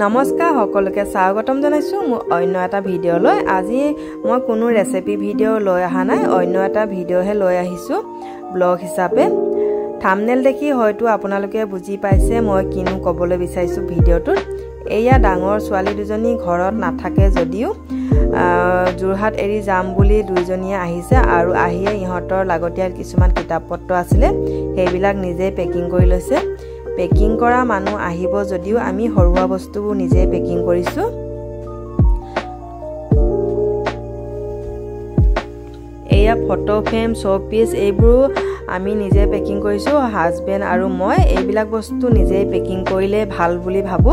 নমস্কাৰ সকলোকে স্বাগতম জনাইছো মোৰ অন্য এটা ভিডিঅ' লৈ। আজি মই কোনো ৰেচিপি ভিডিঅ' লৈ অহা নাই, অন্য এটা ভিডিঅ'হে লৈ আহিছো ব্লগ হিচাপে। থাম্বনেল দেখি হয়তো আপোনালোকে বুজি পাইছে মই কিনো ক'বলৈ বিচাৰিছো ভিডিঅ'টোত। এয়া ডাঙৰ ছোৱালী দুজনী ঘৰত নাথাকে যদিও যোৰহাট এৰি যাম বুলি দুইজনীয়ে আহিছে আৰু আহিয়ে ইহঁতৰ লাগতিয়াল কিছুমান কিতাপ পত্ৰ আছিলে সেইবিলাক নিজে পেকিং কৰি লৈছে। পেকিং কৰা মানুহ আহিব যদিও আমি হৰুৱা বস্তুবোৰ নিজে পেকিং কৰিছো। এয়া ফটো ফ্ৰেম, শ'পিচ এইবোৰ আমি নিজে পেকিং কৰিছো। হাজবেণ্ড আৰু মই এইবিলাক বস্তু নিজে পেকিং কৰিলে ভাল বুলি ভাবো।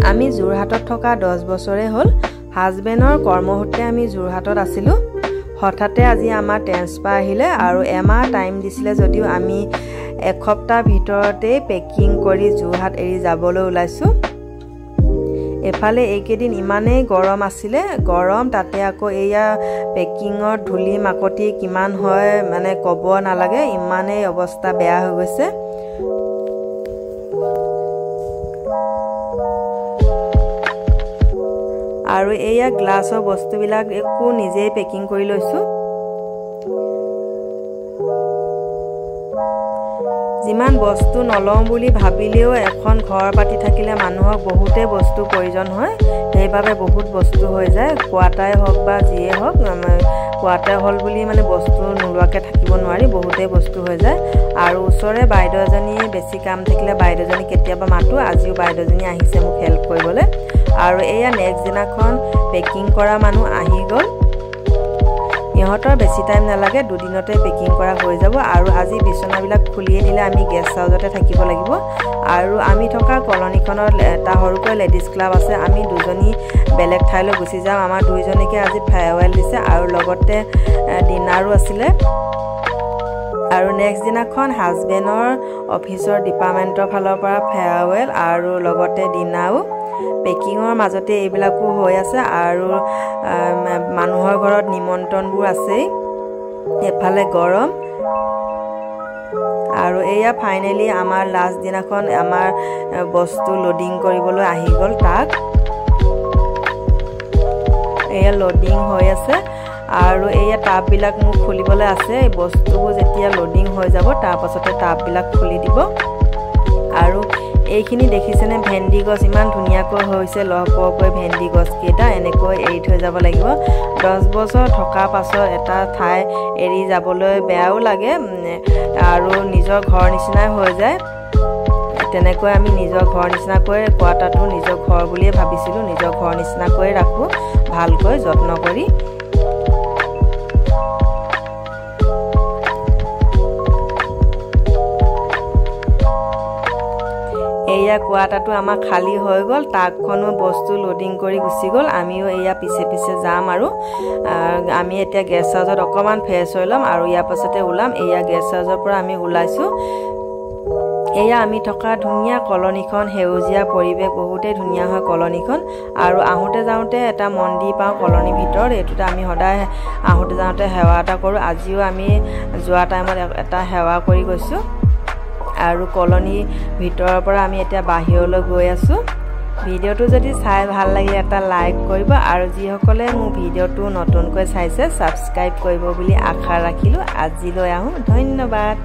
আমি যোৰহাটত থকা 10 বছৰে হ'ল। হাজবেণ্ডৰ কৰ্মসূত্ৰে আমি যোৰহাটত আছিলো। হঠাতে আজি আমাৰ ট্ৰেন্সফাৰ আহিলে আৰু এমাহ টাইম দিছিলে যদিও আমি এসপ্তাহ ভিতৰতে পেকিং কৰি যোৰহাট এৰি যাবলৈ ওলাইছো। এফালে এইকেইদিন ইমানেই গৰম আছিলে, গৰম তাতে আকৌ এয়া পেকিঙৰ ধূলি মাকতি কিমান হয় মানে ক'ব নালাগে, ইমানেই অৱস্থা বেয়া হৈ গৈছে। আৰু এয়া গ্লাছৰ বস্তুবিলাক একো নিজে পেকিং কৰি লৈছো। যিমান বস্তু নলওঁ বুলি ভাবিলেও এখন ঘৰ পাতি থাকিলে মানুহক বহুতে বস্তু প্ৰয়োজন হয়, সেইবাবে বহুত বস্তু হৈ যায়। কোৱাটাই হওক বা যিয়ে হওক, কোৱাটাই হ'ল বুলি মানে বস্তু নোলোৱাকৈ থাকিব নোৱাৰি, বহুতেই বস্তু হৈ যায়। আৰু ওচৰে বাইদেউ এজনী বেছি কাম থাকিলে বাইদেউজনী কেতিয়াবা মাতো, আজিও বাইদেউজনী আহিছে মোক হেল্প কৰিবলৈ। আৰু এয়া নেক্সট দিনাখন পেকিং কৰা মানুহ আহি গ'ল। ইহঁতৰ বেছি টাইম নালাগে, দুদিনতে পেকিং কৰা হৈ যাব। আৰু আজি বিচনাবিলাক খুলিয়ে দিলে আমি গেষ্ট হাউচতে থাকিব লাগিব। আৰু আমি থকা কলনীখনত এটা সৰুকৈ লেডিজ ক্লাব আছে, আমি দুজনী বেলেগ ঠাইলৈ গুচি যাম। আমাৰ দুইজনীকে আজি ফেয়াৰৱেল দিছে আৰু লগতে ডিনাৰো আছিলে। আৰু নেক্সট দিনাখন হাজবেণ্ডৰ অফিচৰ ডিপাৰ্টমেণ্টৰ ফালৰ পৰা ফেয়াৰৱেল আৰু লগতে ডিনাৰো। পেকিঙৰ মাজতে এইবিলাকো হৈ আছে আৰু মানুহৰ ঘৰত নিমন্ত্ৰণবোৰ আছেই। এফালে গৰম আৰু এয়া ফাইনেলি আমাৰ লাষ্ট দিনাখন আমাৰ বস্তু লোডিং কৰিবলৈ আহি গ'ল ট্ৰাক। এয়া লোডিং হৈ আছে আৰু এয়া টাববিলাক মোক খুলিবলৈ আছে। এই বস্তুবোৰ যেতিয়া লোডিং হৈ যাব তাৰ পাছতে টাববিলাক খুলি দিব। আৰু এইখিনি দেখিছেনে ভেন্দি গছ ইমান ধুনীয়াকৈ হৈছে, লহপহকৈ ভেন্দি গছকেইটা এনেকৈ এৰি থৈ যাব লাগিব। 10 বছৰ থকাৰ পাছত এটা ঠাই এৰি যাবলৈ বেয়াও লাগে আৰু নিজৰ ঘৰ নিচিনাই হৈ যায়। তেনেকৈ আমি নিজৰ ঘৰ নিচিনাকৈ কোৱাটাৰটো নিজৰ ঘৰ বুলিয়ে ভাবিছিলোঁ। নিজৰ ঘৰ নিচিনাকৈ ৰাখোঁ ভালকৈ যত্ন কৰি। এয়া কোৱাটাৰটো আমাৰ খালী হৈ গ'ল, ট্ৰাকখনো বস্তু লোডিং কৰি গুচি গ'ল। আমিও এয়া পিছে পিছে যাম আৰু আমি এতিয়া গেষ্ট হাউচত অকণমান ফ্ৰেছ হৈ ল'ম আৰু ইয়াৰ পাছতে ওলাম। এয়া গেষ্ট হাউচৰ পৰা আমি ওলাইছোঁ। এয়া আমি থকা ধুনীয়া কলনীখন, সেউজীয়া পৰিৱেশ, বহুতেই ধুনীয়া হয় কলনীখন। আৰু আহোঁতে যাওঁতে এটা মন্দিৰ পাওঁ কলনীৰ ভিতৰত, এইটোতে আমি সদায় আহোঁতে যাওঁতে সেৱা এটা কৰোঁ। আজিও আমি যোৱা টাইমত এটা সেৱা কৰি গৈছোঁ। আৰু কলনীৰ ভিতৰৰ পৰা আমি এতিয়া বাহিৰলৈ গৈ আছোঁ। ভিডিঅ'টো যদি চাই ভাল লাগিলে এটা লাইক কৰিব আৰু যিসকলে মোৰ ভিডিঅ'টো নতুনকৈ চাইছে ছাবস্ক্ৰাইব কৰিব বুলি আশা ৰাখিলোঁ। আজিলৈ আহোঁ, ধন্যবাদ।